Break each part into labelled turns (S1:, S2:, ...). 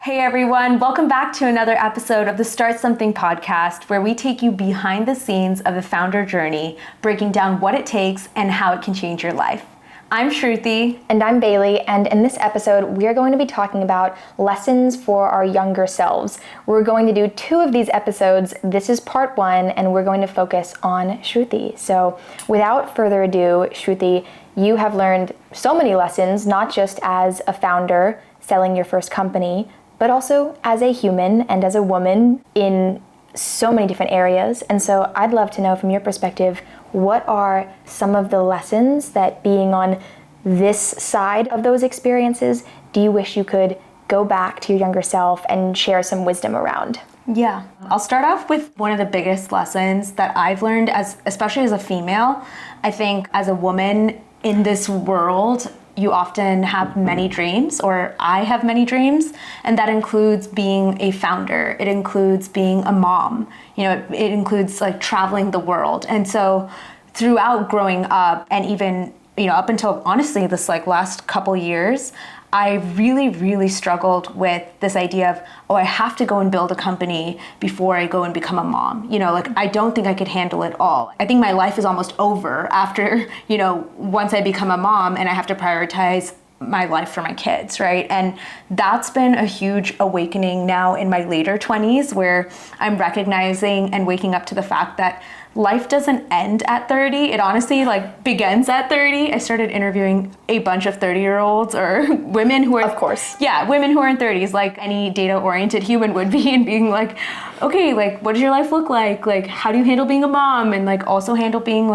S1: Hey everyone, welcome back to another episode of the Start Something podcast, where we take you behind the scenes of the founder journey, breaking down what it takes and how it can change your life. I'm Shruti.
S2: And I'm Bailey, and in this episode, we are going to be talking about lessons for our younger selves. We're going to do 2 of these episodes. This is part 1, and we're going to focus on Shruti. So without further ado, Shruti, you have learned so many lessons, not just as a founder selling your first company, but also as a human and as a woman in so many different areas. And so I'd love to know from your perspective, what are some of the lessons that being on this side of those experiences, do you wish you could go back to your younger self and share some wisdom around?
S1: Yeah, I'll start off with one of the biggest lessons that I've learned, especially as a female. I think as a woman in this world, you often have many dreams, or I have many dreams, and that includes being a founder. It includes being a mom. It includes like traveling the world. And so throughout growing up, and even up until honestly this last couple years, I really struggled with this idea of, I have to go and build a company before I go and become a mom. I don't think I could handle it all. I think my life is almost over after, once I become a mom and I have to prioritize my life for my kids, right? And that's been a huge awakening now in my later 20s, where I'm recognizing and waking up to the fact that life doesn't end at 30. It honestly begins at 30. I started interviewing a bunch of 30-year-olds or women who are,
S2: of course,
S1: women who are in 30s, like any data-oriented human would be, and being like, okay, what does your life look like? How do you handle being a mom, and also handle being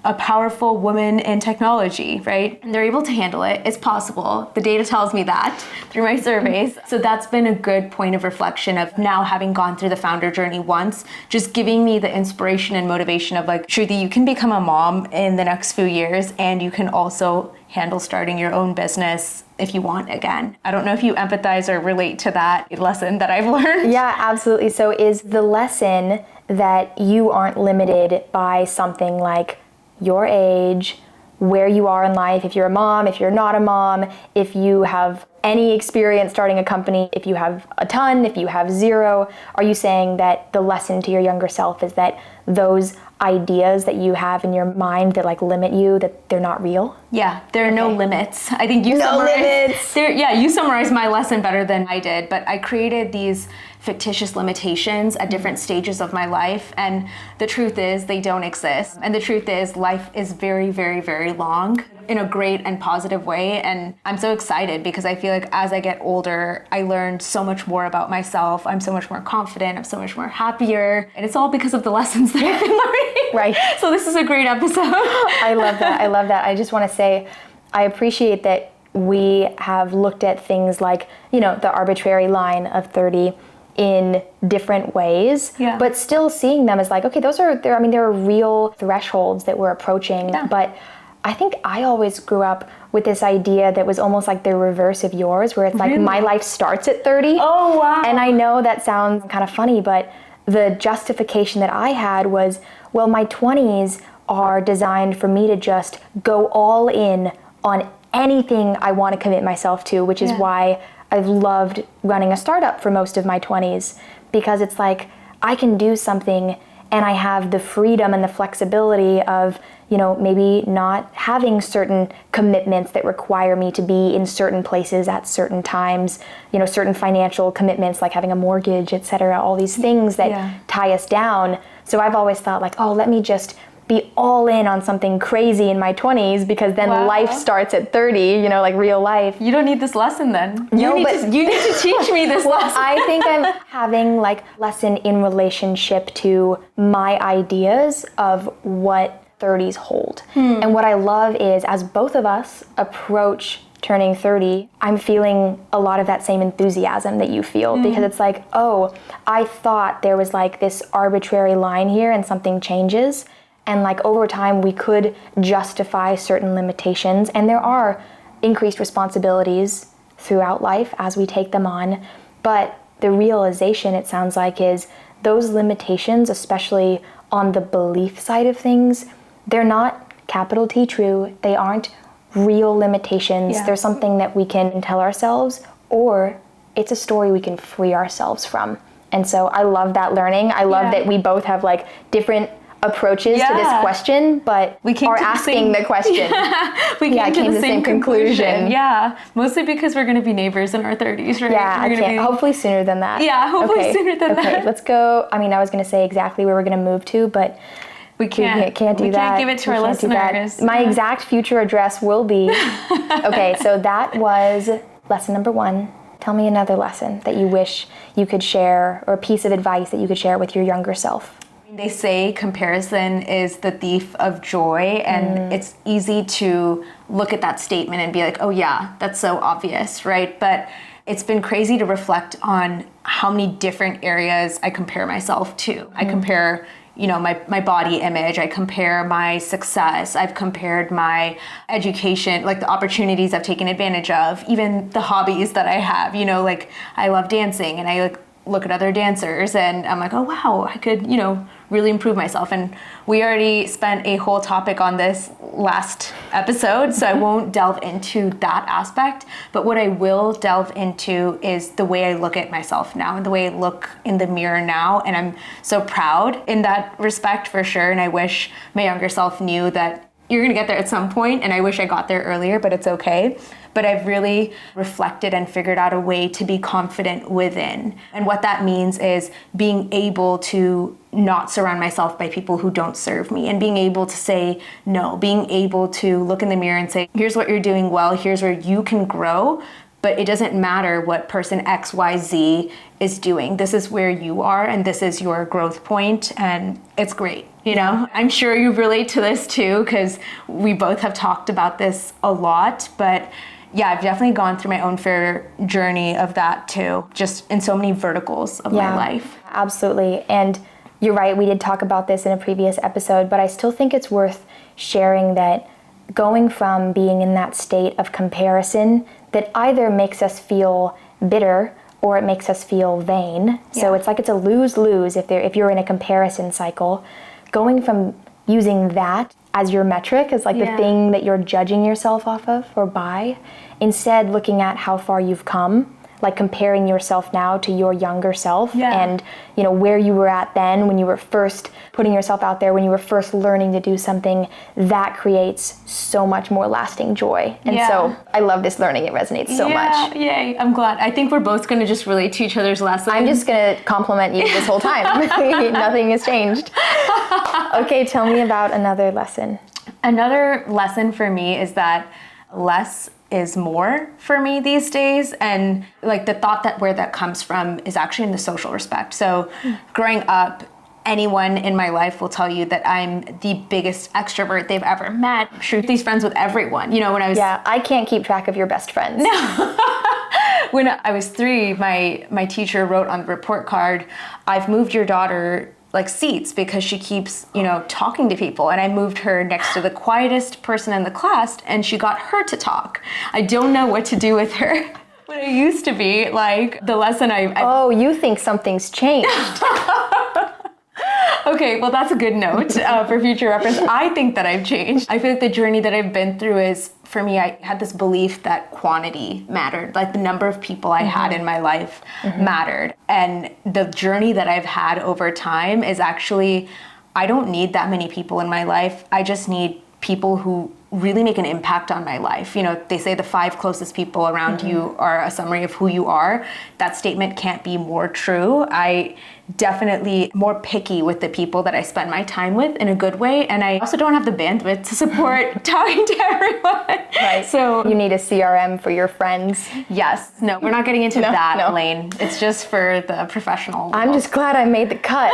S1: a powerful woman in technology, right? And they're able to handle it. It's possible. The data tells me that through my surveys. So that's been a good point of reflection of now having gone through the founder journey once, just giving me the inspiration and motivation of Shruti, you can become a mom in the next few years, and you can also handle starting your own business if you want again. I don't know if you empathize or relate to that lesson that I've learned.
S2: Yeah, absolutely. So is the lesson that you aren't limited by something like your age, where you are in life, if you're a mom, if you're not a mom, if you have any experience starting a company, if you have a ton, if you have 0, are you saying that the lesson to your younger self is that those ideas that you have in your mind that limit you, that they're not real?
S1: Yeah, there are no limits. I think you summarized my lesson better than I did, but I created these fictitious limitations at different stages of my life, and the truth is they don't exist. And the truth is life is very long in a great and positive way, and I'm so excited because I feel like as I get older, I learned so much more about myself. I'm so much more confident, I'm so much more happier, and it's all because of the lessons that I've been learning.
S2: Right.
S1: So this is a great episode.
S2: I love that. I just want to say, I appreciate that we have looked at things like, the arbitrary line of 30 in different ways, but still seeing them as okay, there are real thresholds that we're approaching. Yeah. But I think I always grew up with this idea that was almost like the reverse of yours, where it's really? My life starts at 30.
S1: Oh, wow.
S2: And I know that sounds kind of funny, but the justification that I had was, well, my 20s are designed for me to just go all in on anything I want to commit myself to, which is why I've loved running a startup for most of my 20s, because it's I can do something and I have the freedom and the flexibility of, maybe not having certain commitments that require me to be in certain places at certain times, certain financial commitments like having a mortgage, etc., all these things that tie us down. So I've always thought let me just be all in on something crazy in my 20s, because then life starts at 30, real life.
S1: You don't need this lesson then. You need to teach me this lesson.
S2: I think I'm having lesson in relationship to my ideas of what 30s hold. And what I love is, as both of us approach turning 30, I'm feeling a lot of that same enthusiasm that you feel, because it's I thought there was this arbitrary line here and something changes. And over time, we could justify certain limitations. And there are increased responsibilities throughout life as we take them on. But the realization, it sounds like, is those limitations, especially on the belief side of things, they're not capital T true. They aren't real limitations. Yeah. They're something that we can tell ourselves, or it's a story we can free ourselves from. And so I love that learning. I love that we both have like different approaches to this question, but we are asking the question.
S1: We came to the same conclusion. Yeah, mostly because we're going to be neighbors in our 30s, right?
S2: Yeah, I can't. Hopefully sooner than that.
S1: Yeah, hopefully sooner than that.
S2: Okay, let's go. I mean, I was going to say exactly where we're going to move to, but
S1: we can't do that.
S2: We can't
S1: give it to our listeners.
S2: My exact future address will be. Okay, so that was lesson number 1. Tell me another lesson that you wish you could share, or a piece of advice that you could share with your younger self.
S1: They say comparison is the thief of joy, and it's easy to look at that statement and be like, oh yeah, that's so obvious, right? But it's been crazy to reflect on how many different areas I compare myself to. I compare, my body image, I compare my success, I've compared my education, like the opportunities I've taken advantage of, even the hobbies that I have, like I love dancing, and I look at other dancers and I'm like, oh wow, I could, really improve myself. And we already spent a whole topic on this last episode, so I won't delve into that aspect. But what I will delve into is the way I look at myself now and the way I look in the mirror now. And I'm so proud in that respect for sure. And I wish my younger self knew that you're gonna get there at some point, and I wish I got there earlier, but it's okay. But I've really reflected and figured out a way to be confident within. And what that means is being able to not surround myself by people who don't serve me, and being able to say no, being able to look in the mirror and say, here's what you're doing well, here's where you can grow, but it doesn't matter what person XYZ is doing. This is where you are, and this is your growth point, and it's great. I'm sure you relate to this too, because we both have talked about this a lot, but yeah, I've definitely gone through my own fair journey of that too, just in so many verticals of my life.
S2: Absolutely. And you're right, we did talk about this in a previous episode, but I still think it's worth sharing that going from being in that state of comparison that either makes us feel bitter or it makes us feel vain. So it's like it's a lose-lose if you're in a comparison cycle. Going from using that as your metric, as like the thing that you're judging yourself off of or by, instead looking at how far you've come, like comparing yourself now to your younger self and where you were at then when you were first putting yourself out there, when you were first learning to do something, that creates so much more lasting joy. And so I love this learning. It resonates so much.
S1: Yay, I'm glad. I think we're both going to just relate to each other's lessons.
S2: I'm just going to compliment you this whole time. Nothing has changed. Okay, tell me about another lesson.
S1: Another lesson for me is that less is more for me these days, and like the thought that where that comes from is actually in the social respect. So growing up, anyone in my life will tell you that I'm the biggest extrovert they've ever met. Shruti's friends with everyone. When I was
S2: I can't keep track of your best friends.
S1: No. When I was 3, my teacher wrote on the report card, "I've moved your daughter like seats because she keeps, talking to people." And I moved her next to the quietest person in the class, and she got her to talk. I don't know what to do with her. When I used to be, like, the lesson
S2: Oh, you think something's changed.
S1: Okay, well, that's a good note for future reference. I think that I've changed. I feel like the journey that I've been through is, for me, I had this belief that quantity mattered. Like the number of people I had in my life mattered. And the journey that I've had over time is actually, I don't need that many people in my life. I just need people who really make an impact on my life. They say the 5 closest people around you are a summary of who you are. That statement can't be more true. I definitely more picky with the people that I spend my time with in a good way, and I also don't have the bandwidth to support talking to everyone.
S2: Right. So you need a CRM for your friends.
S1: Yes. No, we're not getting into that lane. It's just for the professional.
S2: I'm just glad I made the cut.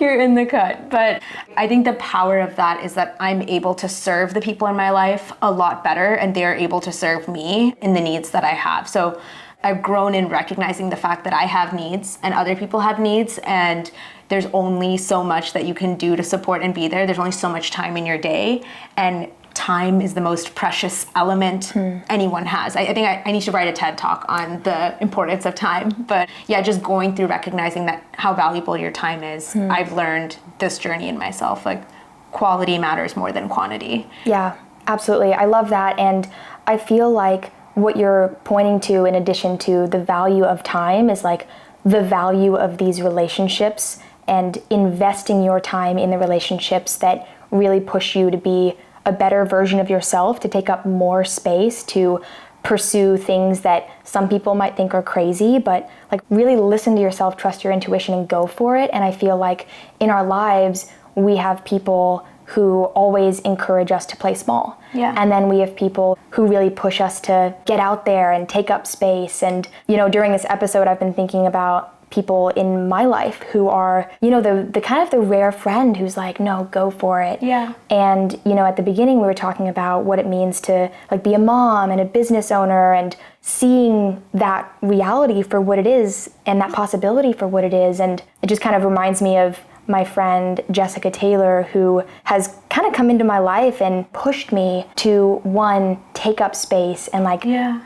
S1: You're in the cut. But I think the power of that is that I'm able to serve the people in my life a lot better, and they're able to serve me in the needs that I have. So I've grown in recognizing the fact that I have needs and other people have needs, and there's only so much that you can do to support and be there. There's only so much time in your day, and time is the most precious element anyone has. I think I need to write a TED talk on the importance of time, but yeah, just going through recognizing that how valuable your time is. I've learned this journey in myself, like quality matters more than quantity.
S2: Yeah, absolutely. I love that, and I feel like what you're pointing to, in addition to the value of time, is like the value of these relationships and investing your time in the relationships that really push you to be a better version of yourself, to take up more space, to pursue things that some people might think are crazy, but like really listen to yourself, trust your intuition, and go for it. And I feel like in our lives, we have people who always encourage us to play small.
S1: Yeah.
S2: And then we have people who really push us to get out there and take up space. And, you know, during this episode, I've been thinking about people in my life who are, you know, the kind of the rare friend who's like, no, go for it.
S1: Yeah.
S2: And, you know, at the beginning we were talking about what it means to like be a mom and a business owner, and seeing that reality for what it is and that possibility for what it is. And it just kind of reminds me of my friend Jessica Taylor, who has kind of come into my life and pushed me to, one, take up space and like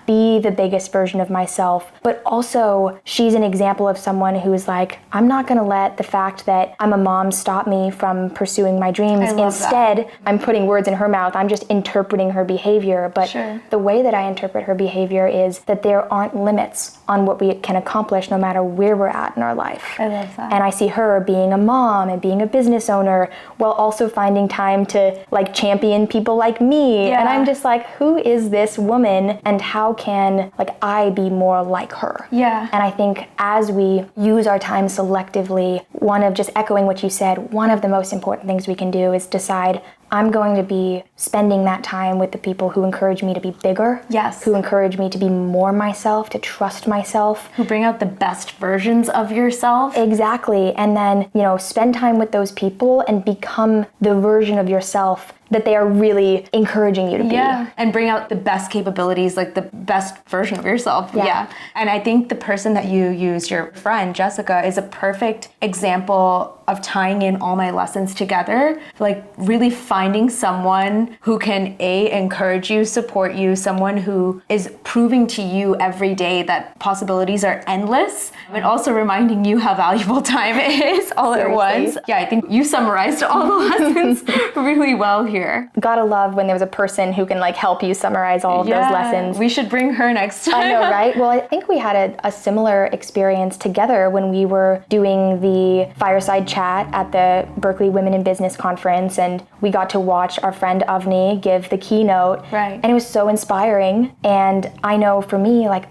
S2: be the biggest version of myself. But also she's an example of someone who's like, I'm not gonna let the fact that I'm a mom stop me from pursuing my dreams. Instead, I'm putting words in her mouth. I'm just interpreting her behavior. But the way that I interpret her behavior is that there aren't limits on what we can accomplish no matter where we're at in our life.
S1: I love that.
S2: And I see her being a mom and being a business owner while also finding time to like champion people like me. And I'm just like, who is this woman and how can like I be more like her?
S1: Yeah.
S2: And I think as we use our time selectively, one of, just echoing what you said, one of the most important things we can do is decide, I'm going to be spending that time with the people who encourage me to be bigger.
S1: Yes.
S2: Who encourage me to be more myself, to trust myself.
S1: Who bring out the best versions of yourself.
S2: Exactly. And then, you know, spend time with those people and become the version of yourself that they are really encouraging you to be.
S1: Yeah, and bring out the best capabilities, like the best version of yourself. Yeah. And I think the person that you used, your friend Jessica, is a perfect example of tying in all my lessons together, like really finding someone who can encourage you, support you, someone who is proving to you every day that possibilities are endless, and also reminding you how valuable time is all at once. Yeah, I think you summarized all the lessons really well here.
S2: Gotta love when there's a person who can like help you summarize all of those lessons.
S1: We should bring her next time.
S2: I know, right? Well, I think we had a similar experience together when we were doing the fireside chat at the Berkeley Women in Business Conference, and we got to watch our friend Avni give the keynote.
S1: Right.
S2: And it was so inspiring. And I know for me, like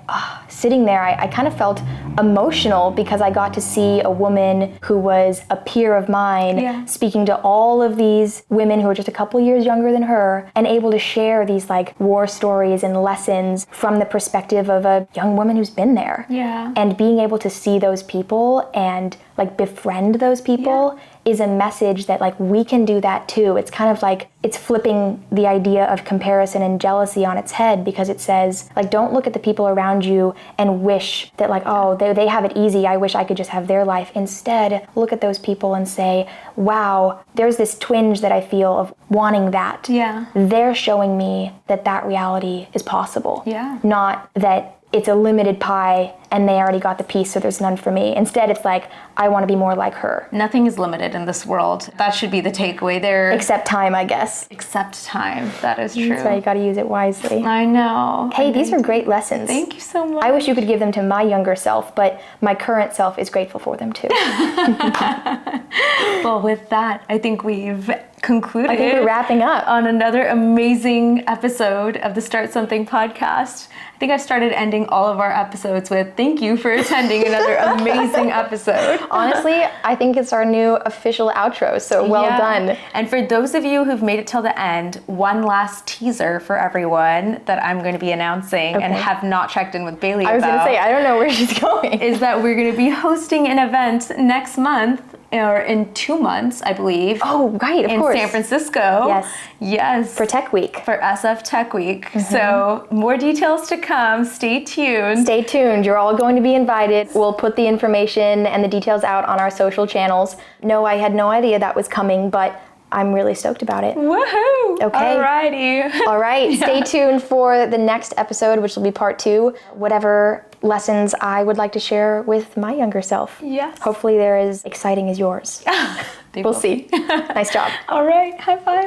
S2: sitting there, I kind of felt emotional because I got to see a woman who was a peer of mine speaking to all of these women who were just a couple years younger than her, and able to share these like war stories and lessons from the perspective of a young woman who's been there.
S1: Yeah.
S2: And being able to see those people and like befriend those people is a message that like we can do that too. It's kind of like it's flipping the idea of comparison and jealousy on its head, because it says like, don't look at the people around you and wish that like, oh, they have it easy, I wish I could just have their life. Instead, look at those people and say, wow, there's this twinge that I feel of wanting that.
S1: Yeah.
S2: They're showing me that that reality is possible.
S1: Yeah.
S2: Not that it's a limited pie and they already got the piece, so there's none for me. Instead, it's like, I want to be more like her.
S1: Nothing is limited in this world. That should be the takeaway there.
S2: Except time, I guess.
S1: Except time. That is true.
S2: That's why you got to use it wisely.
S1: I know.
S2: Hey, these are great lessons.
S1: Thank you so much.
S2: I wish you could give them to my younger self, but my current self is grateful for them too.
S1: Well, with that, I think we've concluded.
S2: I think we're wrapping up
S1: on another amazing episode of the Start Something podcast. I think I've started ending all of our episodes with thank you for attending another amazing episode.
S2: Honestly, I think it's our new official outro, so well done.
S1: And for those of you who've made it till the end, one last teaser for everyone that I'm going to be announcing and have not checked in with Bailey about.
S2: I was going to say, I don't know where she's going.
S1: Is that we're going to be hosting an event next month, or in 2 months, I believe.
S2: Oh, right, of course.
S1: In San Francisco.
S2: Yes.
S1: Yes.
S2: For Tech Week.
S1: For SF Tech Week. Mm-hmm. So more details to come. Stay tuned.
S2: Stay tuned. You're all going to be invited. We'll put the information and the details out on our social channels. No, I had no idea that was coming, but I'm really stoked about it.
S1: Woohoo!
S2: Okay.
S1: Alrighty.
S2: All right. Stay tuned for the next episode, which will be part 2. Whatever lessons I would like to share with my younger self.
S1: Yes.
S2: Hopefully they're as exciting as yours. We'll see. Nice job.
S1: All right. High five.